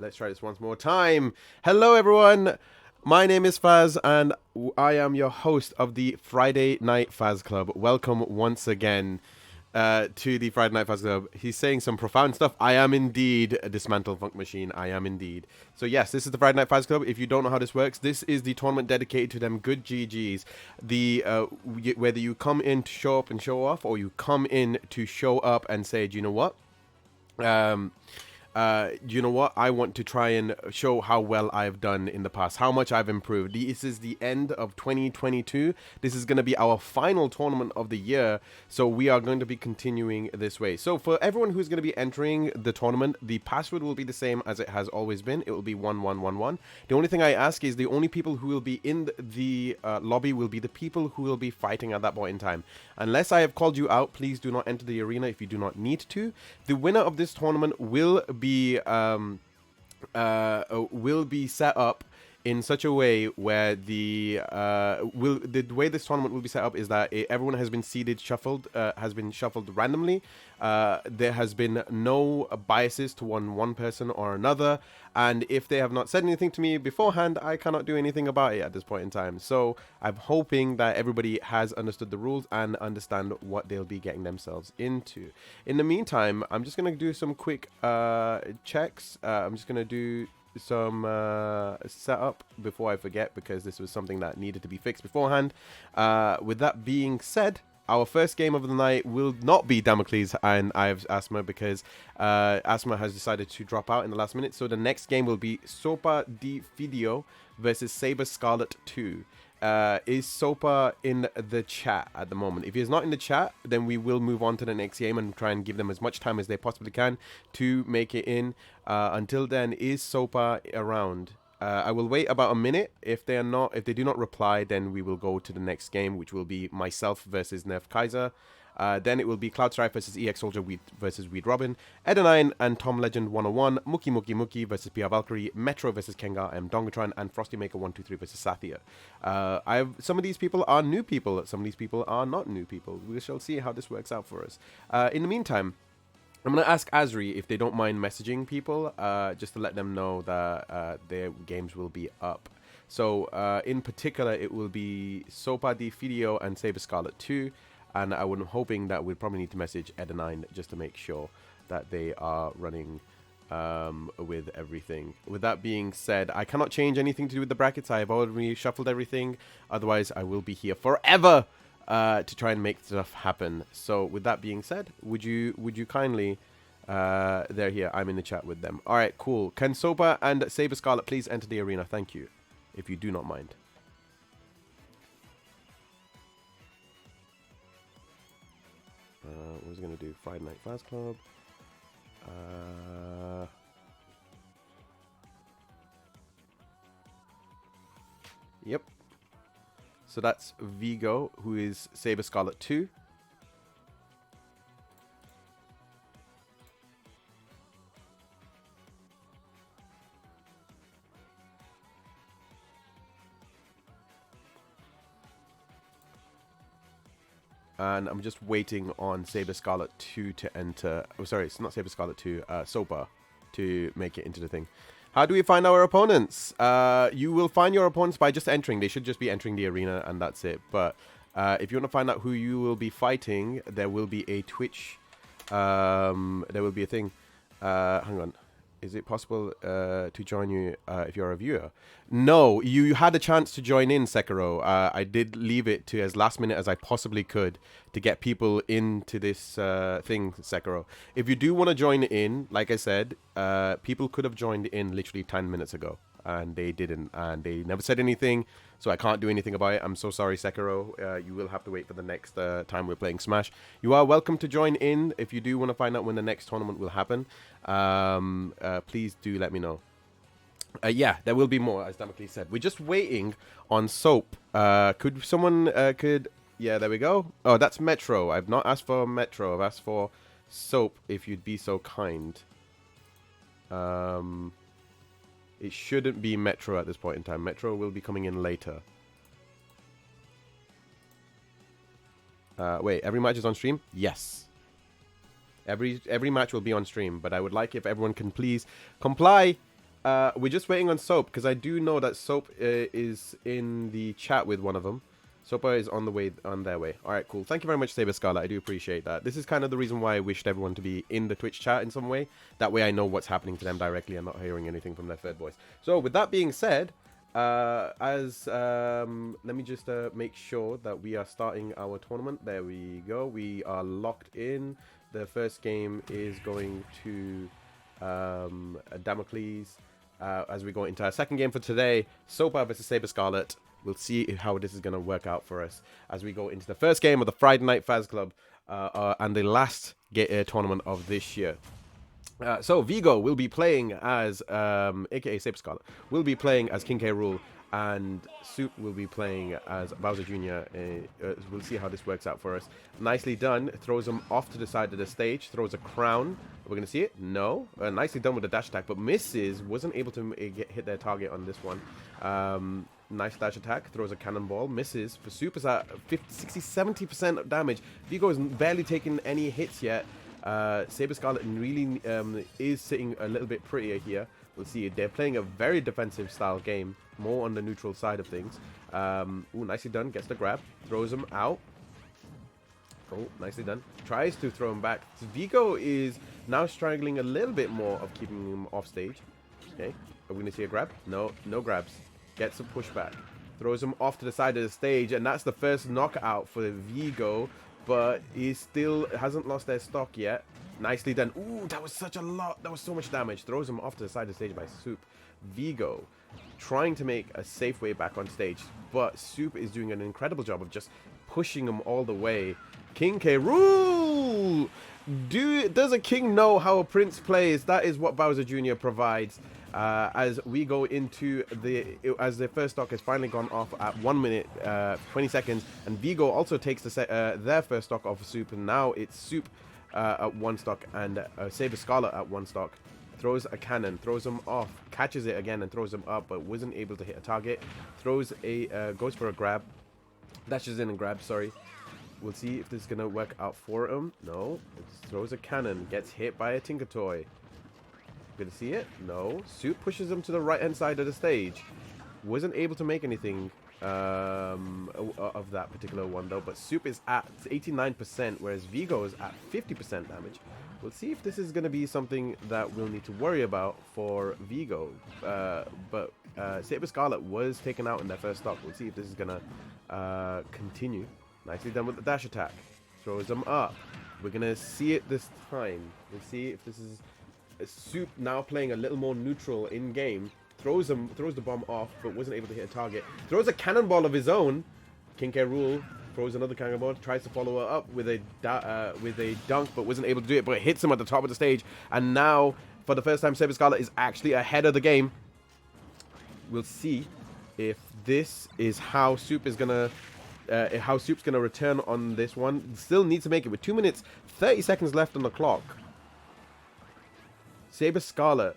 Let's try this once more time. Hello, everyone. My name is Faz, and I am your host of the Friday Night Faz Club. Welcome once again to the Friday Night Faz Club. He's saying some profound stuff. I am indeed a dismantled funk machine. I am indeed. So yes, this is the Friday Night Faz Club. If you don't know how this works, this is the tournament dedicated to them good GGs. Whether you come in to show up and show off, or you come in to show up and say, do you know what? You know what? I want to try and show how well I've done in the past, how much I've improved. This is the end of 2022. This is going to be our final tournament of the year, so we are going to be continuing this way. So for everyone who's going to be entering the tournament, the password will be the same as it has always been. It will be 1111. The only thing I ask is the only people who will be in the lobby will be the people who will be fighting at that point in time. Unless I have called you out, please do not enter the arena if you do not need to. The winner of this tournament will be set up in such a way where the way this tournament will be set up is that everyone has been has been shuffled randomly. There has been no biases to one person or another, and if they have not said anything to me beforehand, I cannot do anything about it at this point in time. So I'm hoping that everybody has understood the rules and understand what they'll be getting themselves into. In the meantime, I'm just gonna do some quick checks. I'm just gonna do some setup before I forget, because this was something that needed to be fixed beforehand. With that being said, our first game of the night will not be Damocles and Ive's Asthma, because Asthma has decided to drop out in the last minute. So the next game will be SopaDeFideoooo versus SaberScarlet 2. Is Sopa in the chat at the moment? If he's not in the chat, then we will move on to the next game and try and give them as much time as they possibly can to make it in. Until then, is Sopa around? I will wait about a minute. If they do not reply, then we will go to the next game, which will be myself versus Nerf Kaiser. Then it will be Cloud Strife versus EX Soldier versus Weed Robin, Ed9 and Tom Legend 101, Mookie versus PR Valkyrie, Metro versus Kengar and Dongatron, and Frosty Maker 123 versus Sathia. Some of these people are new people, some of these people are not new people. We shall see how this works out for us. In the meantime, I'm going to ask Azri if they don't mind messaging people, just to let them know that their games will be up. So in particular, it will be SopaDeFideoooo and SaberScarlet 2. And I'm hoping that we'll probably need to message Ed9 just to make sure that they are running with everything. With that being said, I cannot change anything to do with the brackets. I have already shuffled everything. Otherwise, I will be here forever to try and make stuff happen. So with that being said, would you kindly... they're here. I'm in the chat with them. All right, cool. Can Sopa and SaberScarlet please enter the arena? Thank you, if you do not mind. What was I going to do? Friday Night Faz Club. Yep. So that's Vigo, who is SaberScarlet 2. And I'm just waiting on SaberScarlet 2 to enter. Oh, sorry, it's not SaberScarlet 2, Sopa, to make it into the thing. How do we find our opponents? You will find your opponents by just entering. They should just be entering the arena, and that's it. But if you want to find out who you will be fighting, there will be a Twitch. There will be a thing. Hang on. Is it possible to join you if you're a viewer? No, you had a chance to join in, Sekiro. I did leave it to as last minute as I possibly could to get people into this thing, Sekiro. If you do want to join in, like I said, people could have joined in literally 10 minutes ago. And they didn't. And they never said anything. So I can't do anything about it. I'm so sorry, Sekiro. You will have to wait for the next time we're playing Smash. You are welcome to join in if you do want to find out when the next tournament will happen. Please do let me know. Yeah, there will be more, as Damocles said. We're just waiting on Soap. Could someone... Yeah, there we go. Oh, that's Metro. I've not asked for Metro. I've asked for Soap, if you'd be so kind. It shouldn't be Metro at this point in time. Metro will be coming in later. Wait, every match is on stream? Yes. Every match will be on stream, but I would like if everyone can please comply We're just waiting on Soap, because I do know that Soap is in the chat with one of them. Sopa is on their way. All right, cool. Thank you very much, SaberScarlet. I do appreciate that. This is kind of the reason why I wished everyone to be in the Twitch chat in some way. That way I know what's happening to them directly and not hearing anything from their third voice. So with that being said, let me just make sure that we are starting our tournament. There we go. We are locked in. The first game is going to Damocles. As we go into our second game for today, Sopa versus SaberScarlet. We'll see how this is going to work out for us as we go into the first game of the Friday Night Faz Club and the last tournament of this year. So Vigo will be playing as, aka SaberScarlet, will be playing as King K. Rool, and Soup will be playing as Bowser Jr. We'll see how this works out for us. Nicely done. Throws him off to the side of the stage. Throws a crown. We're going to see it? No. Nicely done with the dash attack, but misses. Wasn't able to hit their target on this one. Nice dash attack. Throws a cannonball. Misses. For Soup is at 60-70% of damage. Vigo is barely taking any hits yet. SaberScarlet really is sitting a little bit prettier here. We'll see. They're playing a very defensive style game. More on the neutral side of things. Ooh, nicely done. Gets the grab. Throws him out. Oh, nicely done. Tries to throw him back. Vigo is now struggling a little bit more of keeping him off stage. Okay. Are we going to see a grab? No. No grabs. Gets a pushback. Throws him off to the side of the stage. And that's the first knockout for Vigo. But he still hasn't lost their stock yet. Nicely done. Ooh, that was such a lot. That was so much damage. Throws him off to the side of the stage by Soup. Vigo trying to make a safe way back on stage. But Soup is doing an incredible job of just pushing him all the way. King K. Rool! Does a king know how a prince plays? That is what Bowser Jr. provides. As we go into as the first stock has finally gone off at 1 minute 20 seconds, and Vigo also takes their first stock off of Soup, and now it's Soup at 1 stock and SaberScarlet at 1 stock. Throws a cannon, throws him off, catches it again and throws him up, but wasn't able to hit a target. Throws goes for a grab, dashes in and grabs. Sorry. We'll see if this is gonna work out for him. No. It throws a cannon, gets hit by a Tinker Toy. Gonna see it? No. Soup pushes him to the right hand side of the stage. Wasn't able to make anything of that particular one though, but Soup is at 89%, whereas Vigo is at 50% damage. We'll see if this is going to be something that we'll need to worry about for Vigo. But SaberScarlet was taken out in their first stock. We'll see if this is going to continue. Nicely done with the dash attack. Throws them up. We're going to see it this time. We'll see if this is Soup now playing a little more neutral in game. Throws the bomb off, but wasn't able to hit a target. Throws a cannonball of his own. King K. Rool throws another cannonball. Tries to follow her up with a dunk, but wasn't able to do it. But it hits him at the top of the stage. And now, for the first time, SaberScarlet is actually ahead of the game. We'll see if this is how Soup is gonna, Soup's gonna return on this one. Still needs to make it with 2 minutes 30 seconds left on the clock. SaberScarlet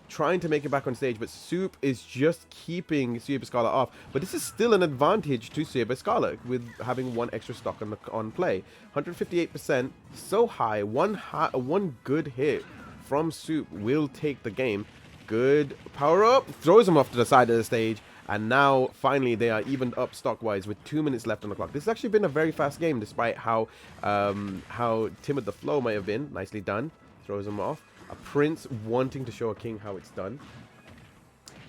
trying to make it back on stage, but Soup is just keeping SaberScarlet off. But this is still an advantage to SaberScarlet with having 1 extra stock on play. 158%, so high. One good hit from Soup will take the game. Good power up, throws him off to the side of the stage, and now finally they are evened up stock wise with 2 minutes left on the clock. This has actually been a very fast game, despite how timid the flow may have been. Nicely done. Throws him off. A prince wanting to show a king how it's done.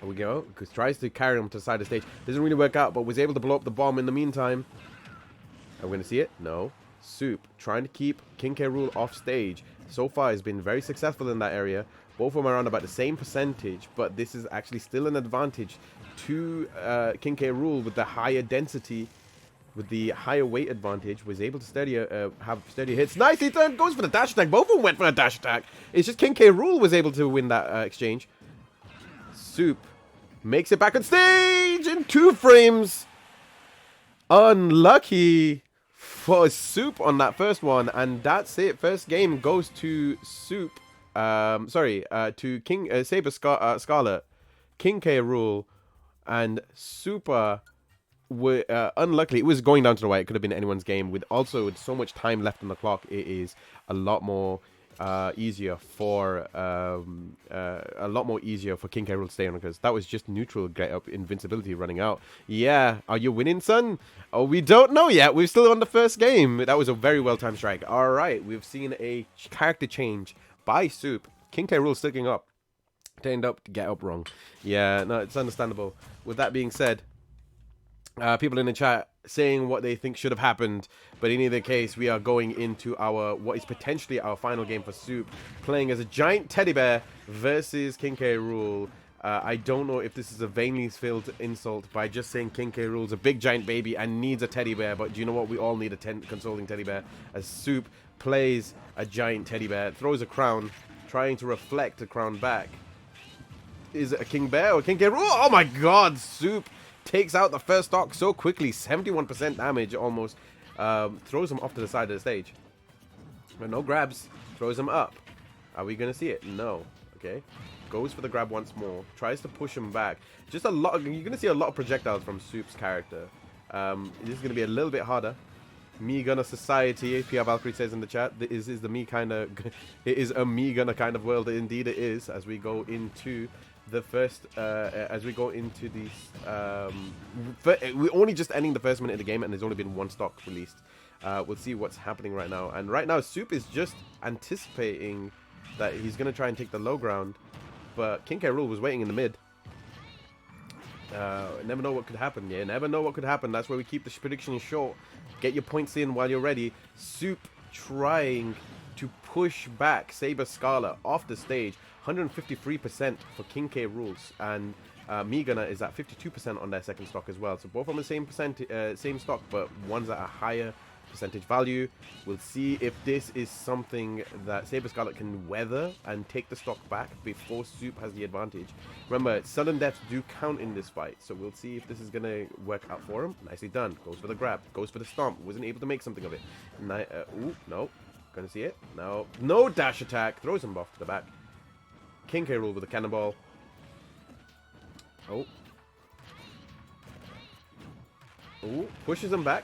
There we go. Because tries to carry him to the side of the stage. Doesn't really work out, but was able to blow up the bomb in the meantime. Are we going to see it? No. Soup trying to keep King K. Rool off stage. So far has been very successful in that area. Both of them are around about the same percentage, but this is actually still an advantage to King K. Rool with the higher density. With the higher weight advantage, was able to have steadier hits. Nicely done, goes for the dash attack. Both of them went for a dash attack. It's just King K. Rool was able to win that exchange. Soup makes it back on stage in 2 frames. Unlucky for Soup on that first one, and that's it. First game goes to Soup. To King SaberScarlet, King K. Rool, and Super. Unluckily, it was going down to the wire. It could have been anyone's game. With so much time left on the clock, it is a lot more easier for a lot more easier for King K. Rool to stay on, because that was just neutral get up invincibility running out. Yeah, are you winning, son? Oh, we don't know yet. We're still on the first game. That was a very well timed strike. All right, we've seen a character change by Soup. King K. Rool sticking up. Turned up to get up wrong. Yeah, no, it's understandable. With that being said, people in the chat saying what they think should have happened, but in either case, we are going into our what is potentially our final game for Soup, playing as a giant teddy bear versus King K. Rool. I don't know if this is a vainly filled insult by just saying King K. Rool's a big giant baby and needs a teddy bear, but do you know what? We all need a consoling teddy bear. As Soup plays a giant teddy bear, throws a crown, trying to reflect the crown back. Is it a King Bear or King K. Rool? Oh my god, Soup takes out the first stock so quickly. 71% damage almost. Throws him off to the side of the stage. But no grabs. Throws him up. Are we going to see it? No. Okay. Goes for the grab once more. Tries to push him back. Just a lot. You're going to see a lot of projectiles from Soup's character. This is going to be a little bit harder. Me Gunner Society, Pierre Valkyrie says in the chat, it is the me kind of, it is a me Gunner kind of world. Indeed it is, as we go into the first, as we go into these, we're only just ending the first minute of the game and there's only been one stock released. We'll see what's happening right now. And right now, Soup is just anticipating that he's going to try and take the low ground, but King K. Rool was waiting in the mid. Never know what could happen. Yeah, never know what could happen. That's where we keep the prediction short. Get your points in while you're ready. Soup trying to push back SaberScarlet off the stage. 153% for King K. Rool, and Meegana is at 52% on their second stock as well. So both on the same same stock, but one's at a higher percentage value. We'll see if this is something that SaberScarlet can weather and take the stock back before Soup has the advantage. Remember, sudden deaths do count in this fight, so we'll see if this is going to work out for him. Nicely done. Goes for the grab. Goes for the stomp. Wasn't able to make something of it. Ooh, no. Gonna see it. No. No dash attack. Throws him off to the back. King K. Rool with a cannonball. Oh. Oh, pushes him back.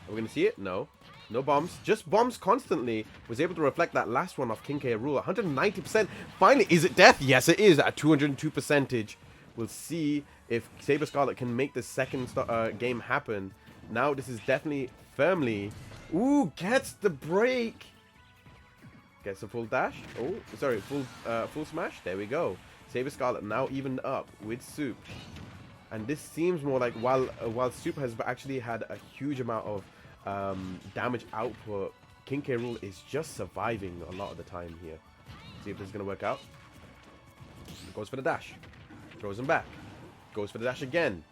Are we going to see it? No. No bombs. Just bombs constantly. Was able to reflect that last one off King K. Rool. 190%. Finally, is it death? Yes, it is at 202%. We'll see if SaberScarlet can make the second game happen. Now, this is definitely firmly... Ooh, gets the break. Gets a full dash. Oh, sorry, full smash. There we go. SaberScarlet now evened up with Soup. And this seems more like while Soup has actually had a huge amount of damage output, King K. Rool is just surviving a lot of the time here. See if this is going to work out. Goes for the dash. Throws him back. Goes for the dash again.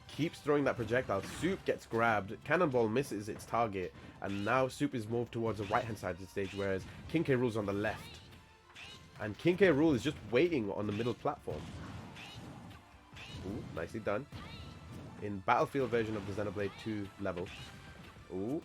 Keeps throwing that projectile. Soup gets grabbed. Cannonball misses its target. And now Soup is moved towards the right-hand side of the stage, whereas King K. Rool's on the left. And King K. Rool is just waiting on the middle platform. Ooh, nicely done. In Battlefield version of the Xenoblade 2 level. Ooh.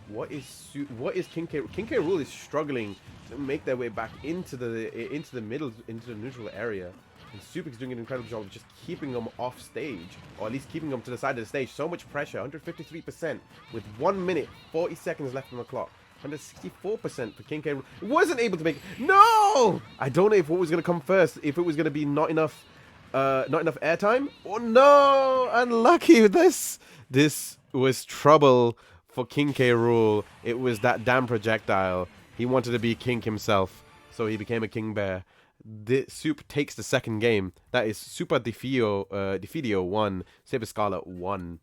What is King K. King K. Rool is struggling to make their way back into the middle, into the neutral area. And Soup is doing an incredible job of just keeping them off stage, or at least keeping them to the side of the stage. So much pressure, 153% with 1 minute, 40 seconds left on the clock. 164% for King K. Rool. Wasn't able to make it. No! I don't know if what was going to come first. If it was going to be not enough airtime. Oh no! Unlucky. This was trouble for King K. Rool. It was that damn projectile. He wanted to be king himself, so he became a king bear. Soup takes the second game. That is SopaDeFideoooo 1, SaberScarlet 1.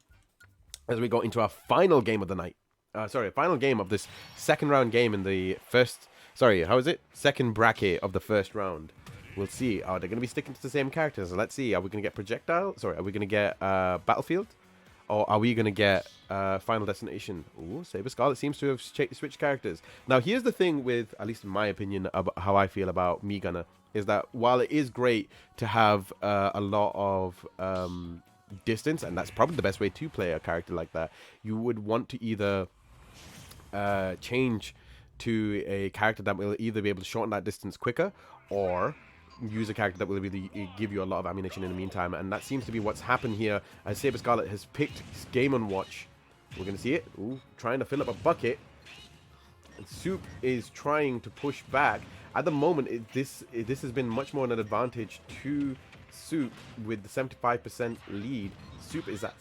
As we go into our final game of the night. Final game of this second round game in the first... Sorry, how is it? Second bracket of the first round. We'll see. Are they going to be sticking to the same characters? Let's see. Are we going to get Projectile? Sorry, are we going to get Battlefield? Or are we going to get Final Destination? Ooh, SaberScarlet seems to have switched characters. Now, here's the thing with, at least in my opinion, about how I feel about Meegana, is that while it is great to have a lot of distance, and that's probably the best way to play a character like that, you would want to either change to a character that will either be able to shorten that distance quicker, or use a character that will really give you a lot of ammunition in the meantime. And that seems to be what's happened here, as SaberScarlet has picked Game & Watch. We're going to see it. Ooh, trying to fill up a bucket. And Soup is trying to push back. At the moment, this has been much more an advantage to Soup with the 75% lead. Soup is at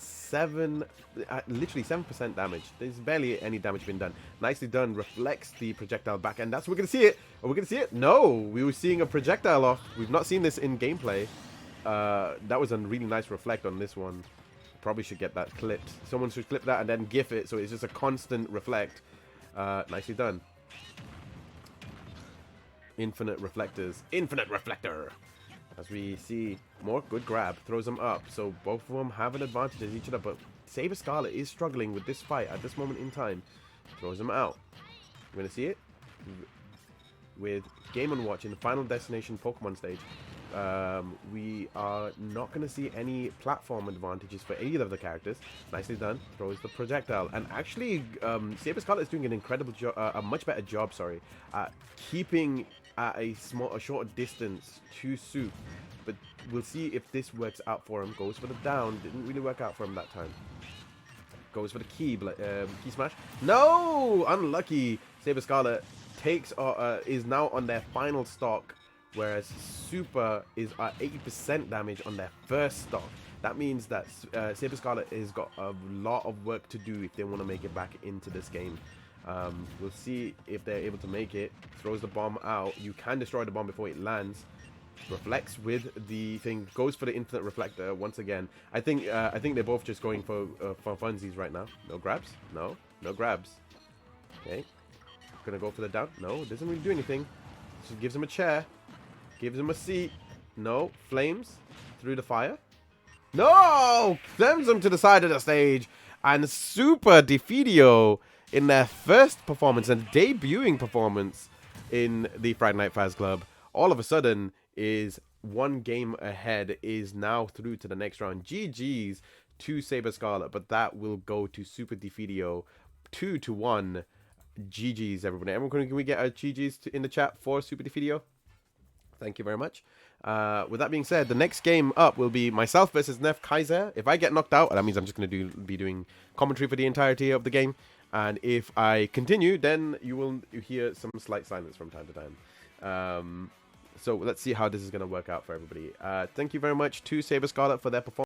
literally 7% damage. There's barely any damage been done. Nicely done. Reflects the projectile back, and that's we're gonna see it. Are we gonna see it? No, we were seeing a projectile off. We've not seen this in gameplay. That was a really nice reflect on this one. Probably should get that clipped. Someone should clip that and then gif it, so it's just a constant reflect. Nicely done. Infinite reflectors. Infinite reflector. As we see, more good grab. Throws them up. So both of them have an advantage as each other. But SaberScarlet is struggling with this fight at this moment in time. Throws them out. We're going to see it with Game & Watch in the Final Destination Pokemon stage. We are not going to see any platform advantages for either of the characters. Nicely done. Throws the projectile. And actually, SaberScarlet is doing an incredible job, a much better job, sorry, at keeping at a shorter distance to Soup. But we'll see if this works out for him. Goes for the down. Didn't really work out for him that time. Goes for the key smash. No! Unlucky. SaberScarlet is now on their final stock, whereas Super is at 80% damage on their first stock. That means that SaberScarlet has got a lot of work to do if they want to make it back into this game. We'll see if they're able to make it. Throws the bomb out. You can destroy the bomb before it lands. Reflects with the thing. Goes for the infinite reflector once again. I think they're both just going for funsies right now. No grabs. No grabs. Okay. Gonna go for the down. No, doesn't really do anything. Just gives him a chair. Gives him a seat. No. Flames through the fire. No! Sends him to the side of the stage. And SopaDeFideoooo, in their first performance and debuting performance in the Friday Night Faz Club, all of a sudden is one game ahead, is now through to the next round. GG's to SaberScarlet, but that will go to SopaDeFideoooo 2-1. GG's, everybody. Everyone, can we get a GG's in the chat for SopaDeFideoooo? Thank you very much. With that being said, the next game up will be myself versus Nef Kaiser. If I get knocked out, that means I'm just going to be doing commentary for the entirety of the game. And if I continue, then you hear some slight silence from time to time. So let's see how this is going to work out for everybody. Thank you very much to SaberScarlet for their performance.